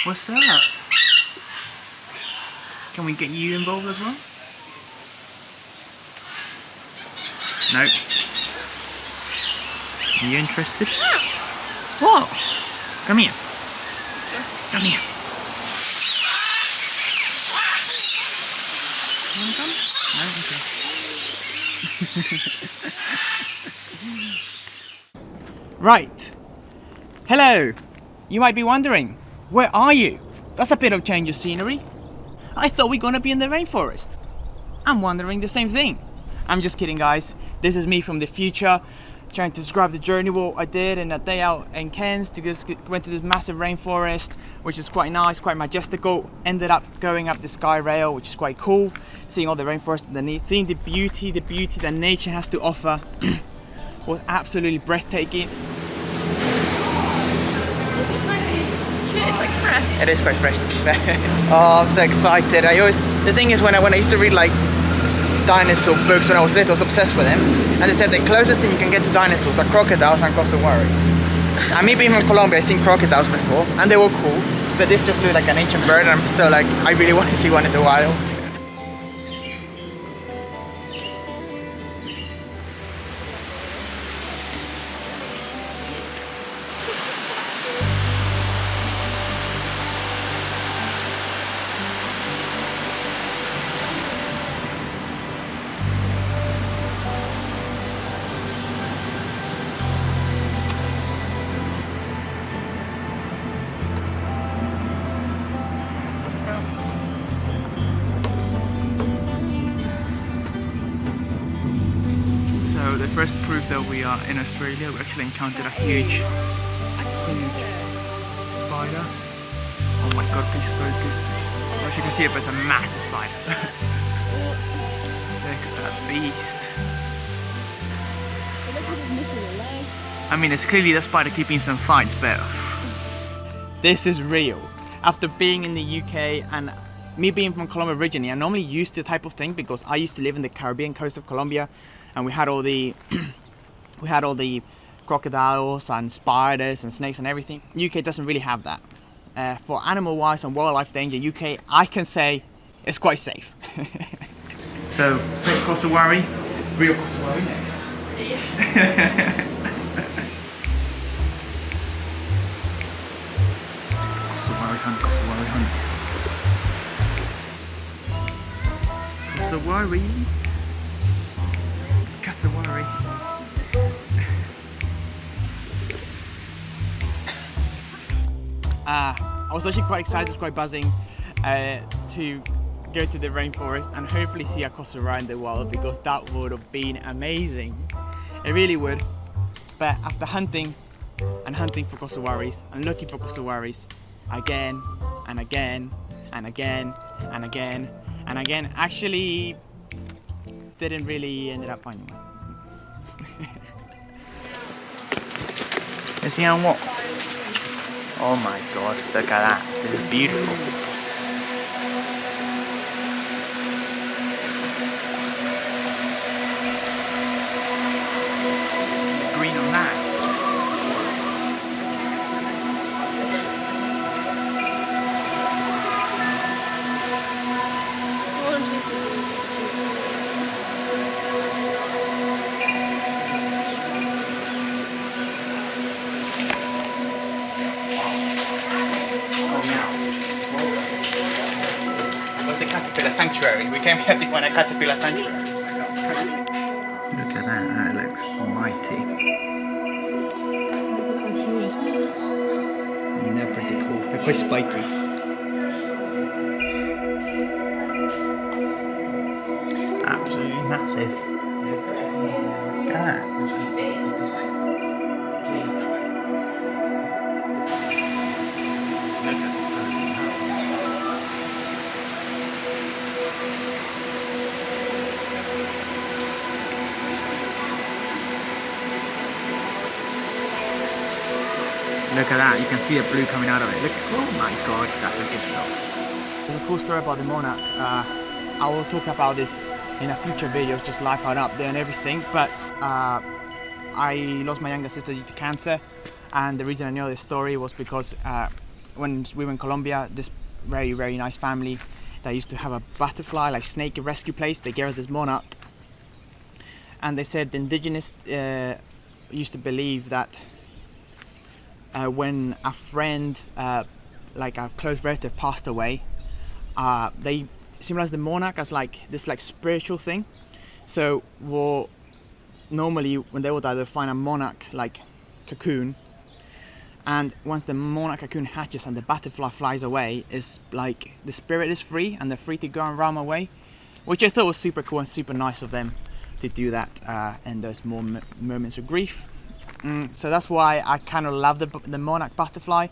What's up? Can we get you involved as well? No. Are you interested? What? Come here. Come here. You wanna come? No? Okay. Right. Hello. You might be wondering, where are you? That's a bit of change of scenery. I thought we were gonna be in the rainforest. I'm wondering the same thing. I'm just kidding, guys. This is me from the future, trying to describe the journey what I did in a day out in Cairns. Went to this massive rainforest, which is quite nice, quite majestical. Ended up going up the Skyrail, which is quite cool. Seeing all the rainforest underneath, seeing the beauty that nature has to offer was absolutely breathtaking. It's like fresh. It is quite fresh. Oh, I'm so excited. The thing is, when I used to read like dinosaur books when I was little, I was obsessed with them. And they said the closest thing you can get to dinosaurs are crocodiles and cassowaries. And me being from Colombia, I've seen crocodiles before, and they were cool. But this just looked like an ancient bird, and I'm so like, I really want to see one in the wild. So the first proof that we are in Australia, we actually encountered a huge spider. Oh my god, please focus. As you can see, there's a massive spider. Look at that beast. I mean, it's clearly the spider keeping some fights, but this is real. After being in the UK and me being from Colombia originally, I'm normally used to the type of thing because I used to live in the Caribbean coast of Colombia, and we had all the crocodiles and spiders and snakes and everything. UK doesn't really have that. For animal-wise and wildlife danger, UK, I can say, is quite safe. So, fake cassowary, real cassowary next. Yeah. Cassowary hunt, cassowary hunt. Cassowary. Cassowary. I was actually quite excited, I was quite buzzing to go to the rainforest and hopefully see a cassowary in the wild, because that would have been amazing. It really would. But after hunting and hunting for cassowaries and looking for cassowaries again and again and again and again and again, actually didn't really end up finding one. Let's see on what? Oh my god, look at that. This is beautiful. Green on that. Sanctuary. We came here to find a caterpillar sanctuary. Look at that, that looks mighty. That's huge as well. I mean, they're pretty cool. They're quite spiky. Absolutely massive. Look at that. Look at that, you can see the blue coming out of it. Look, oh my god, that's a good shot. There's a cool story about the monarch. I will talk about this in a future video, just life out up there and everything. But I lost my younger sister due to cancer, and the reason I know this story was because when we were in Colombia, this very nice family that used to have a butterfly like snake rescue place. They gave us this monarch, and they said the indigenous used to believe that when a friend, like a close relative, passed away, they symbolize the monarch as like this like spiritual thing. So normally when they would die, they'll find a monarch like cocoon, and once the monarch cocoon hatches and the butterfly flies away, is like the spirit is free and they're free to go and roam away, which I thought was super cool and super nice of them to do that in those moments of grief. So that's why I kind of love the monarch butterfly.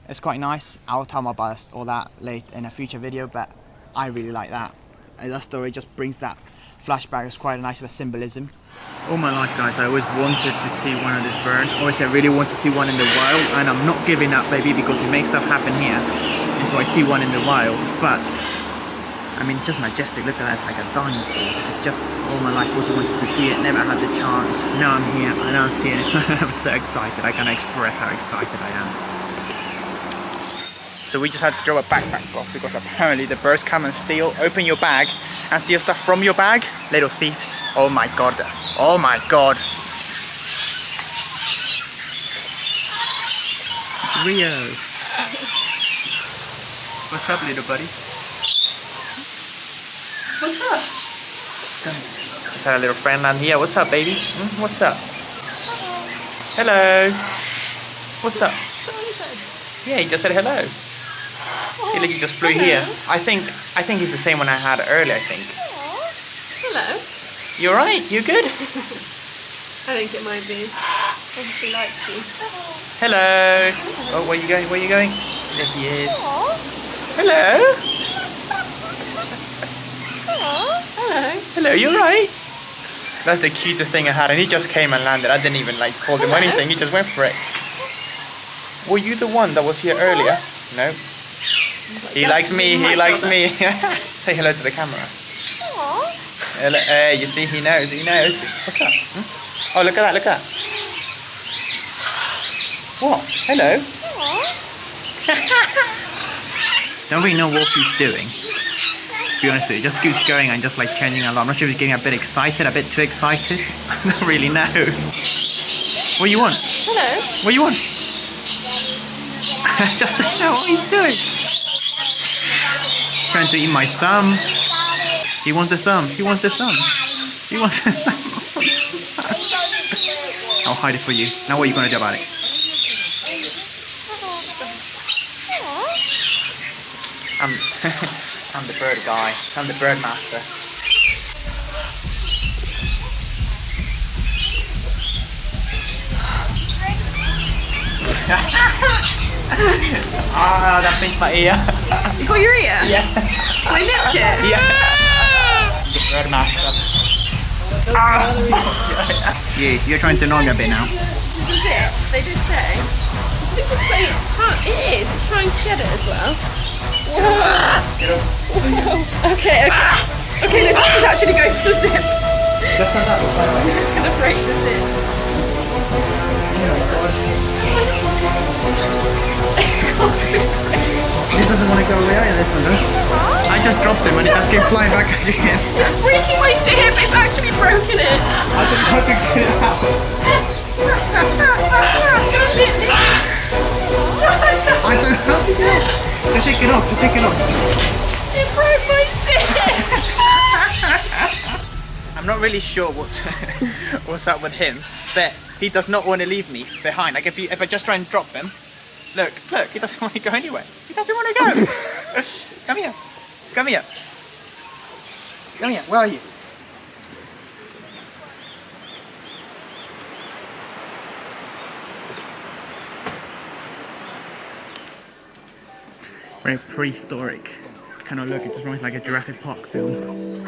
It's quite nice. I'll tell more about all that late in a future video, but I really like that. And that story just brings that flashback. It's quite a nice symbolism. All my life, guys, I always wanted to see one of these birds. Obviously, I really want to see one in the wild, and I'm not giving up, baby, because we make stuff happen here until I see one in the wild. But I mean, just majestic. Look at that, it's like a dinosaur. It's just all my life always wanted to see it, never had the chance. Now I'm here, I now see it. I'm so excited. I can't express how excited I am. So we just had to drop a backpack off because apparently the birds come and open your bag and steal stuff from your bag. Little thieves. Oh my god. Oh my god. It's Rio. What's up, little buddy? What's up? Just had a little friend land here. What's up, baby? What's up? Hello. What's up? Yeah, he just said hello. He literally just flew here. I think he's the same one I had earlier, I think. Hello. You alright? You good? I think it might be. Obviously likes you. Hello. Oh, where are you going? Where are you going? There he is. Hello. Hello. Hello, you alright? That's the cutest thing I had, and he just came and landed. I didn't even like call him anything, he just went for it. Were you the one that was here earlier? No. He likes me, he likes me. Say hello to the camera. Hello, you see, he knows, he knows. What's up? Oh, look at that, look at that. What? Hello? Don't really know what he's doing, to be honest with you. Just keeps going and just like changing a lot. I'm not sure if he's getting a bit excited, a bit too excited. I don't really know. What do you want? Hello. What do you want? Just don't know what he's doing. Trying to eat my thumb. He wants the thumb. He wants the thumb. He wants the thumb. I'll hide it for you. Now what are you going to do about it? I'm the bird guy. I'm the bird master. Ah, that pinched my ear. You got your ear? Yeah. I nipped it? Yeah. The bird master. Ah. Yeah, you're trying to annoy me a bit now. This is it. They did say. This is play it is. It's trying to get it as well. Whoa. Okay. Okay, let's actually go to the zip. Just stand up. It's going to break the zip. This doesn't want to go away either, this one does. I just dropped him and it just came flying back again. It's breaking my zip, it's actually broken it. I don't know how to get it out. I don't know how to get it. Just shake it off, just shake it off. It broke my zip. I'm not really sure what's up with him, but he does not want to leave me behind. Like if I just try and drop him, look, he doesn't want to go anywhere. He doesn't want to go. Come here. Come here. Come here. Where are you? Very prehistoric kind of look. It just reminds me like a Jurassic Park film.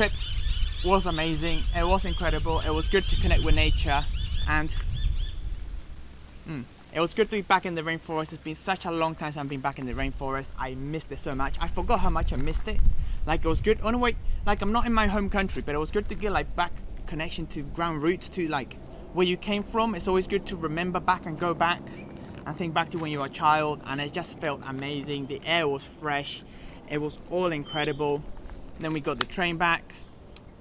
trip was amazing. It was incredible. It was good to connect with nature, and it was good to be back in the rainforest. It's been such a long time since I've been back in the rainforest. I missed it so much. I forgot how much I missed it. Like, it was good. On the way, like, I'm not in my home country, but it was good to get like back connection to ground roots, to like where you came from. It's always good to remember back and go back and think back to when you were a child, and it just felt amazing. The air was fresh. It was all incredible. Then we got the train back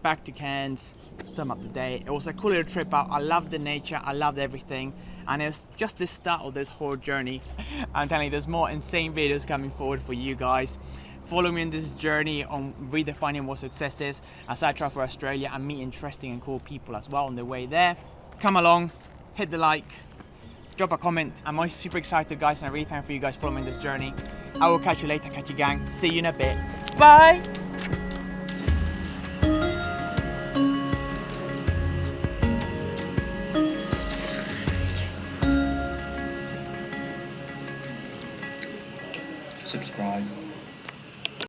to Cairns, sum up the day. It was a cool little trip out. I loved the nature, I loved everything, and it's just the start of this whole journey. I'm telling you, there's more insane videos coming forward for you guys. Follow me in this journey on redefining what success is as I travel for Australia and meet interesting and cool people as well on the way there. Come along, hit the like, drop a comment. I'm always super excited, guys, and I really thank for you guys following this journey. I will catch you later, catch you gang. See you in a bit. Bye! Subscribe.